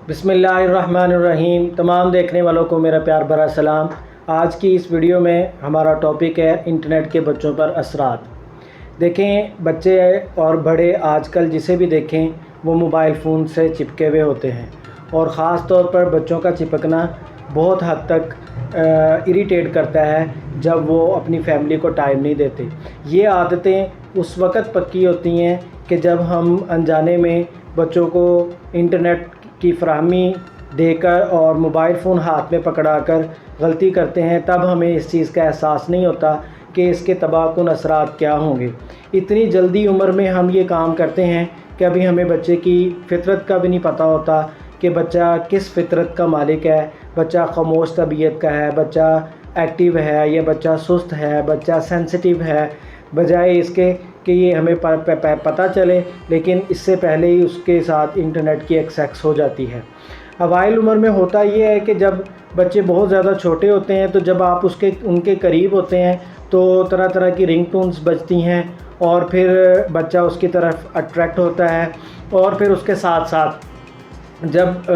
بسم اللہ الرحمن الرحیم۔ تمام دیکھنے والوں کو میرا پیار بھرا سلام۔ آج کی اس ویڈیو میں ہمارا ٹاپک ہے انٹرنیٹ کے بچوں پر اثرات۔ دیکھیں، بچے اور بڑے آج کل جسے بھی دیکھیں وہ موبائل فون سے چپکے ہوئے ہوتے ہیں، اور خاص طور پر بچوں کا چپکنا بہت حد تک اریٹیٹ کرتا ہے جب وہ اپنی فیملی کو ٹائم نہیں دیتے۔ یہ عادتیں اس وقت پکی ہوتی ہیں کہ جب ہم انجانے میں بچوں کو انٹرنیٹ کی فراہمی دے کر اور موبائل فون ہاتھ میں پکڑا کر غلطی کرتے ہیں، تب ہمیں اس چیز کا احساس نہیں ہوتا کہ اس کے تباہ کن اثرات کیا ہوں گے۔ اتنی جلدی عمر میں ہم یہ کام کرتے ہیں کہ ابھی ہمیں بچے کی فطرت کا بھی نہیں پتہ ہوتا کہ بچہ کس فطرت کا مالک ہے، بچہ خاموش طبیعت کا ہے، بچہ ایکٹیو ہے یا بچہ سست ہے، بچہ سینسٹیو ہے، بجائے اس کے کہ یہ ہمیں پتہ چلے، لیکن اس سے پہلے ہی اس کے ساتھ انٹرنیٹ کی ایکسیس ہو جاتی ہے۔ اوائل عمر میں ہوتا یہ ہے کہ جب بچے بہت زیادہ چھوٹے ہوتے ہیں تو جب آپ ان کے قریب ہوتے ہیں تو طرح طرح کی رنگ ٹونز بجتی ہیں، اور پھر بچہ اس کی طرف اٹریکٹ ہوتا ہے، اور پھر اس کے ساتھ ساتھ جب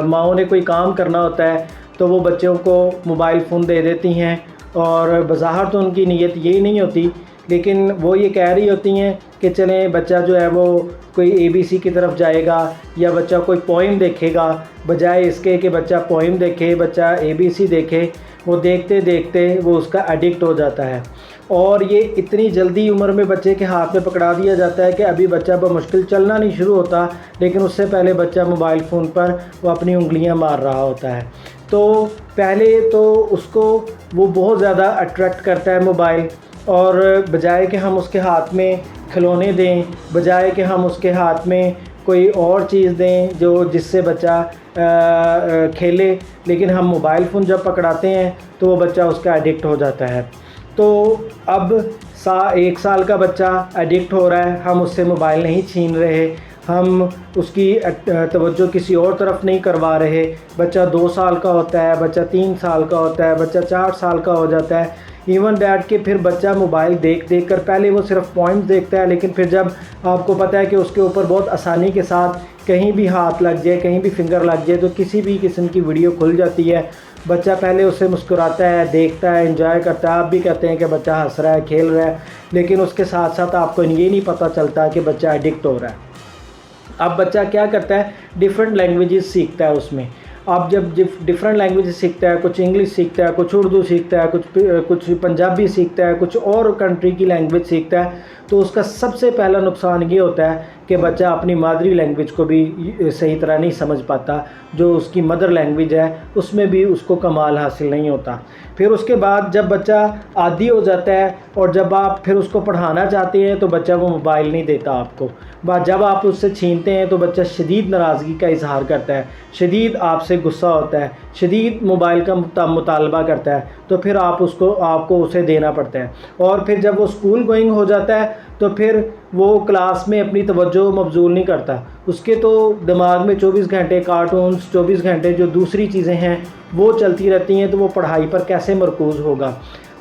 ماؤں نے کوئی کام کرنا ہوتا ہے تو وہ بچوں کو موبائل فون دے دیتی ہیں، اور بظاہر تو ان کی نیت یہی نہیں ہوتی، لیکن وہ یہ کہہ رہی ہوتی ہیں کہ چلیں بچہ جو ہے وہ کوئی ABC کی طرف جائے گا یا بچہ کوئی پوئم دیکھے گا، بجائے اس کے کہ بچہ پوئم دیکھے، بچہ ABC دیکھے، وہ دیکھتے دیکھتے وہ اس کا ایڈکٹ ہو جاتا ہے۔ اور یہ اتنی جلدی عمر میں بچے کے ہاتھ میں پکڑا دیا جاتا ہے کہ ابھی بچہ بمشکل چلنا نہیں شروع ہوتا، لیکن اس سے پہلے بچہ موبائل فون پر وہ اپنی انگلیاں مار رہا ہوتا ہے۔ تو پہلے تو اس کو وہ بہت زیادہ اٹریکٹ کرتا ہے موبائل، اور بجائے کہ ہم اس کے ہاتھ میں کھلونے دیں، بجائے کہ ہم اس کے ہاتھ میں کوئی اور چیز دیں جس سے بچہ کھیلے، لیکن ہم موبائل فون جب پکڑاتے ہیں تو وہ بچہ اس کا ایڈکٹ ہو جاتا ہے۔ تو اب 1 سال کا بچہ ایڈکٹ ہو رہا ہے، ہم اس سے موبائل نہیں چھین رہے، ہم اس کی توجہ کسی اور طرف نہیں کروا رہے۔ بچہ 2 سال کا ہوتا ہے، بچہ 3 سال کا ہوتا ہے، بچہ 4 سال کا ہو جاتا ہے، ایون دیٹ کہ پھر بچہ موبائل دیکھ دیکھ کر پہلے وہ صرف پوائنٹس دیکھتا ہے، لیکن پھر جب آپ کو پتہ ہے کہ اس کے اوپر بہت آسانی کے ساتھ کہیں بھی ہاتھ لگ جائے، کہیں بھی فنگر لگ جائے تو کسی بھی قسم کی ویڈیو کھل جاتی ہے، بچہ پہلے اس سے مسکراتا ہے، دیکھتا ہے، انجوائے کرتا ہے۔ آپ بھی کہتے ہیں کہ بچہ ہنس رہا ہے، کھیل رہا ہے، لیکن اس کے ساتھ ساتھ آپ کو یہ نہیں پتہ چلتا کہ بچہ ایڈکٹ ہو رہا ہے۔ اب بچہ کیا کرتا ہے، ڈیفرنٹ لینگویجز سیکھتا ہے اس میں۔ اب جب ڈیفرنٹ لینگویجز سیکھتا ہے، کچھ انگلش سیکھتا ہے، کچھ اردو سیکھتا ہے، کچھ پنجابی سیکھتا ہے، کچھ اور کنٹری کی لینگویج سیکھتا ہے، تو اس کا سب سے پہلا نقصان یہ ہوتا ہے کہ بچہ اپنی مادری لینگویج کو بھی صحیح طرح نہیں سمجھ پاتا، جو اس کی مدر لینگویج ہے اس میں بھی اس کو کمال حاصل نہیں ہوتا۔ پھر اس کے بعد جب بچہ عادی ہو جاتا ہے اور جب آپ پھر اس کو پڑھانا چاہتے ہیں تو بچہ وہ موبائل نہیں دیتا آپ کو، جب آپ اس سے چھینتے ہیں تو بچہ شدید ناراضگی کا اظہار کرتا ہے، شدید آپ سے غصہ ہوتا ہے، شدید موبائل کا مطالبہ کرتا ہے، تو پھر آپ کو اسے دینا پڑتا ہے۔ اور پھر جب وہ اسکول گوئنگ ہو جاتا ہے تو پھر وہ کلاس میں اپنی توجہ مبذول نہیں کرتا، اس کے تو دماغ میں 24 گھنٹے کارٹونز، 24 گھنٹے جو دوسری چیزیں ہیں وہ چلتی رہتی ہیں، تو وہ پڑھائی پر کیسے مرکوز ہوگا؟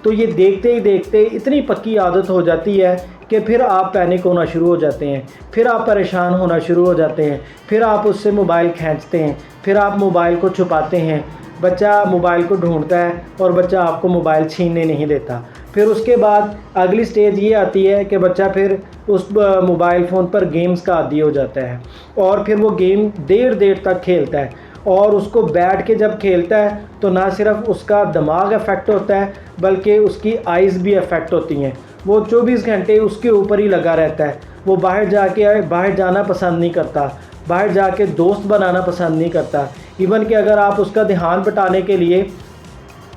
تو یہ دیکھتے ہی دیکھتے اتنی پکی عادت ہو جاتی ہے کہ پھر آپ پینک ہونا شروع ہو جاتے ہیں، پھر آپ پریشان ہونا شروع ہو جاتے ہیں، پھر آپ اس سے موبائل کھینچتے ہیں، پھر آپ موبائل کو چھپاتے ہیں، بچہ موبائل کو ڈھونڈتا ہے اور بچہ آپ کو موبائل چھیننے نہیں دیتا۔ پھر اس کے بعد اگلی سٹیج یہ آتی ہے کہ بچہ پھر اس موبائل فون پر گیمز کا عادی ہو جاتا ہے، اور پھر وہ گیم دیر تک کھیلتا ہے، اور اس کو بیٹھ کے جب کھیلتا ہے تو نہ صرف اس کا دماغ افیکٹ ہوتا ہے بلکہ اس کی آئیز بھی افیکٹ ہوتی ہیں۔ وہ 24 گھنٹے اس کے اوپر ہی لگا رہتا ہے، وہ باہر جانا پسند نہیں کرتا، باہر جا کے دوست بنانا پسند نہیں کرتا۔ ایون کہ اگر آپ اس کا دھیان بٹانے کے لیے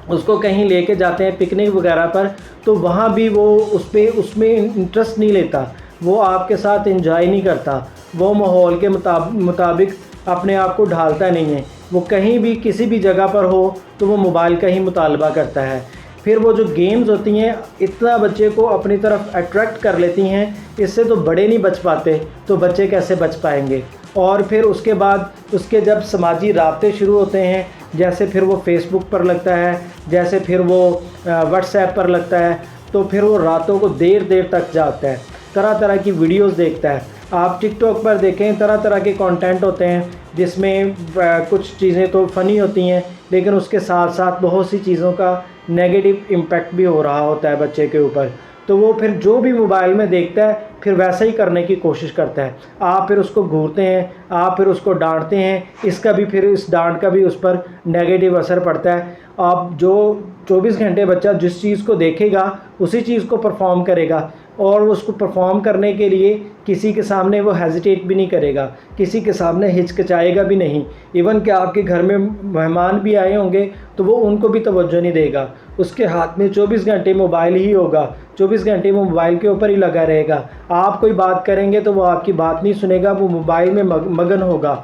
اس کو کہیں لے کے جاتے ہیں پکنک وغیرہ پر، تو وہاں بھی وہ اس میں انٹرسٹ نہیں لیتا، وہ آپ کے ساتھ انجوائے نہیں کرتا، وہ ماحول کے مطابق اپنے آپ کو ڈھالتا نہیں ہے، وہ کہیں بھی کسی بھی جگہ پر ہو تو وہ موبائل کا ہی مطالبہ کرتا ہے۔ پھر وہ جو گیمز ہوتی ہیں اتنا بچے کو اپنی طرف اٹریکٹ کر لیتی ہیں، اس سے تو بڑے نہیں بچ پاتے، تو بچے کیسے بچ پائیں گے؟ اور پھر اس کے بعد اس کے جب سماجی رابطے شروع ہوتے ہیں، جیسے پھر وہ فیس بک پر لگتا ہے، جیسے پھر وہ واٹس ایپ پر لگتا ہے، تو پھر وہ راتوں کو دیر تک جاگتا ہے، طرح طرح کی ویڈیوز دیکھتا ہے، آپ ٹک ٹاک پر دیکھیں طرح طرح کے کانٹینٹ ہوتے ہیں جس میں کچھ چیزیں تو فنی ہوتی ہیں لیکن اس کے ساتھ ساتھ بہت سی چیزوں کا نیگیٹو امپیکٹ بھی ہو رہا ہوتا ہے بچے کے اوپر، تو وہ پھر جو بھی موبائل میں دیکھتا ہے پھر ویسا ہی کرنے کی کوشش کرتا ہے۔ آپ پھر اس کو گھورتے ہیں، آپ پھر اس کو ڈانٹتے ہیں، اس کا بھی پھر اس ڈانٹ کا بھی اس پر نیگیٹو اثر پڑتا ہے۔ آپ جو 24 گھنٹے بچہ جس چیز کو دیکھے گا اسی چیز کو پرفارم کرے گا، اور اس کو پرفارم کرنے کے لیے کسی کے سامنے وہ ہیزیٹیٹ بھی نہیں کرے گا، کسی کے سامنے ہچکچائے گا بھی نہیں، ایون کہ آپ کے گھر میں مہمان بھی آئے ہوں گے تو وہ ان کو بھی توجہ نہیں دے گا، اس کے ہاتھ میں 24 گھنٹے موبائل ہی ہوگا، 24 گھنٹے وہ موبائل کے اوپر ہی لگا رہے گا۔ آپ کوئی بات کریں گے تو وہ آپ کی بات نہیں سنے گا، وہ موبائل میں مگن ہوگا۔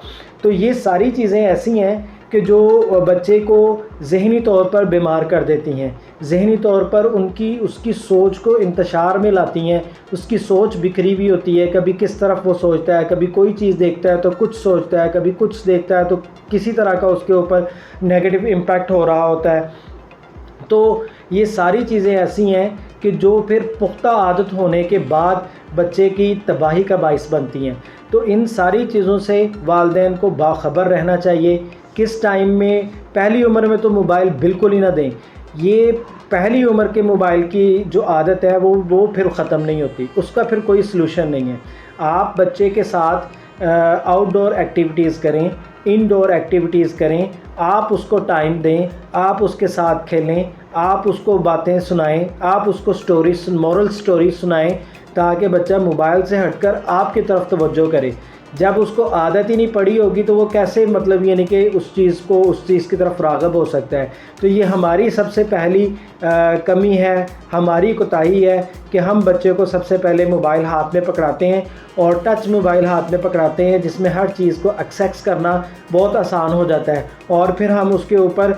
تو یہ ساری چیزیں ایسی ہیں کہ جو بچے کو ذہنی طور پر بیمار کر دیتی ہیں، ذہنی طور پر اس کی سوچ کو انتشار میں لاتی ہیں، اس کی سوچ بکھری ہوئی ہوتی ہے، کبھی کس طرف وہ سوچتا ہے، کبھی کوئی چیز دیکھتا ہے تو کچھ سوچتا ہے، کبھی کچھ دیکھتا ہے تو کسی طرح کا اس کے اوپر نیگیٹو امپیکٹ ہو رہا ہوتا ہے۔ تو یہ ساری چیزیں ایسی ہیں کہ جو پھر پختہ عادت ہونے کے بعد بچے کی تباہی کا باعث بنتی ہیں۔ تو ان ساری چیزوں سے والدین کو باخبر رہنا چاہیے۔ کس ٹائم میں پہلی عمر میں تو موبائل بالکل ہی نہ دیں، یہ پہلی عمر کے موبائل کی جو عادت ہے وہ پھر ختم نہیں ہوتی، اس کا پھر کوئی سلوشن نہیں ہے۔ آپ بچے کے ساتھ آؤٹ ڈور ایکٹیویٹیز کریں، انڈور ایکٹیویٹیز کریں، آپ اس کو ٹائم دیں، آپ اس کے ساتھ کھیلیں، آپ اس کو باتیں سنائیں، آپ اس کو مورل سٹوریز سنائیں تاکہ بچہ موبائل سے ہٹ کر آپ کی طرف توجہ کرے۔ جب اس کو عادت ہی نہیں پڑی ہوگی تو وہ کیسے یعنی کہ اس چیز کی طرف راغب ہو سکتا ہے۔ تو یہ ہماری سب سے پہلی کمی ہے، ہماری کوتاہی ہے کہ ہم بچے کو سب سے پہلے موبائل ہاتھ میں پکڑاتے ہیں اور ٹچ موبائل ہاتھ میں پکڑاتے ہیں جس میں ہر چیز کو ایکسیس کرنا بہت آسان ہو جاتا ہے، اور پھر ہم اس کے اوپر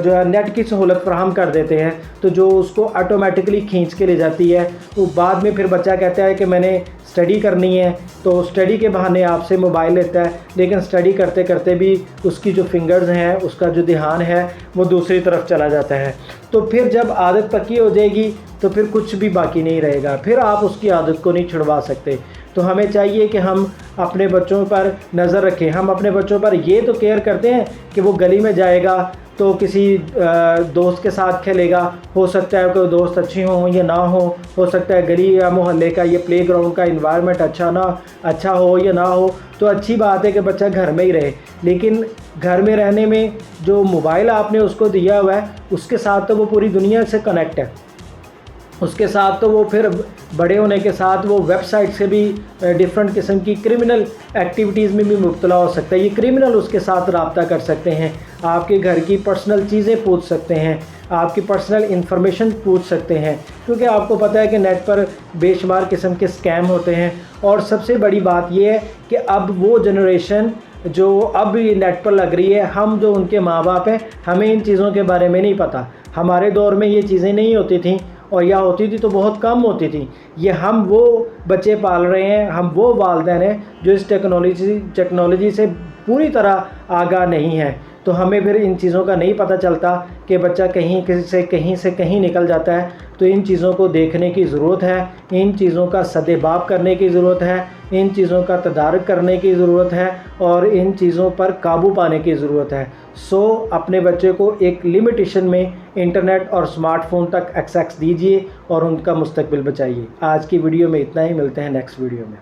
جو ہے نیٹ کی سہولت فراہم کر دیتے ہیں تو جو اس کو آٹومیٹکلی کھینچ کے لے جاتی ہے۔ وہ بعد میں پھر بچہ کہتا ہے کہ میں نے اسٹڈی کرنی ہے تو اسٹڈی کے بہانے آپ سے موبائل لیتا ہے، لیکن اسٹڈی کرتے کرتے بھی اس کی جو فنگرز ہیں، اس کا جو دھیان ہے وہ دوسری طرف چلا جاتا ہے۔ تو پھر جب عادت پکی ہو جائے گی تو پھر کچھ بھی باقی نہیں رہے گا، پھر آپ اس کی عادت کو نہیں چھڑوا سکتے۔ تو ہمیں چاہیے کہ ہم اپنے بچوں پر نظر رکھیں، ہم اپنے بچوں پر یہ تو کیئر کرتے ہیں کہ وہ گلی میں جائے گا تو کسی دوست کے ساتھ کھیلے گا، ہو سکتا ہے کوئی دوست اچھی ہوں یا نہ ہو سکتا ہے گلی یا محلے کا یہ پلے گراؤنڈ کا انوائرمنٹ اچھا ہو یا نہ ہو، تو اچھی بات ہے کہ بچہ گھر میں ہی رہے۔ لیکن گھر میں رہنے میں جو موبائل آپ نے اس کو دیا ہوا ہے اس کے ساتھ تو وہ پوری دنیا سے کنیکٹ ہے، اس کے ساتھ تو وہ پھر بڑے ہونے کے ساتھ وہ ویب سائٹ سے بھی ڈیفرنٹ قسم کی کرمنل ایکٹیویٹیز میں بھی مبتلا ہو سکتا ہے۔ یہ کرمنل اس کے ساتھ رابطہ کر سکتے ہیں، آپ کے گھر کی پرسنل چیزیں پوچھ سکتے ہیں، آپ کی پرسنل انفارمیشن پوچھ سکتے ہیں، کیونکہ آپ کو پتہ ہے کہ نیٹ پر بے شمار قسم کے اسکیم ہوتے ہیں۔ اور سب سے بڑی بات یہ ہے کہ اب وہ جنریشن جو اب یہ نیٹ پر لگ رہی ہے، ہم جو ان کے ماں باپ ہیں ہمیں ان چیزوں کے بارے میں نہیں پتہ۔ ہمارے دور میں یہ چیزیں نہیں ہوتی تھیں، اور یا ہوتی تھی تو بہت کم ہوتی تھی۔ یہ ہم وہ بچے پال رہے ہیں، ہم وہ والدین ہیں جو اس ٹیکنالوجی سے پوری طرح آگاہ نہیں ہیں، تو ہمیں پھر ان چیزوں کا نہیں پتہ چلتا کہ بچہ کہیں سے کہیں نکل جاتا ہے۔ تو ان چیزوں کو دیکھنے کی ضرورت ہے، ان چیزوں کا سدباب کرنے کی ضرورت ہے، ان چیزوں کا تدارک کرنے کی ضرورت ہے، اور ان چیزوں پر قابو پانے کی ضرورت ہے۔ اپنے بچے کو ایک لمیٹیشن میں انٹرنیٹ اور اسمارٹ فون تک ایکسیس دیجیے اور ان کا مستقبل بچائیے۔ آج کی ویڈیو میں اتنا ہی، ملتے ہیں نیکسٹ ویڈیو میں۔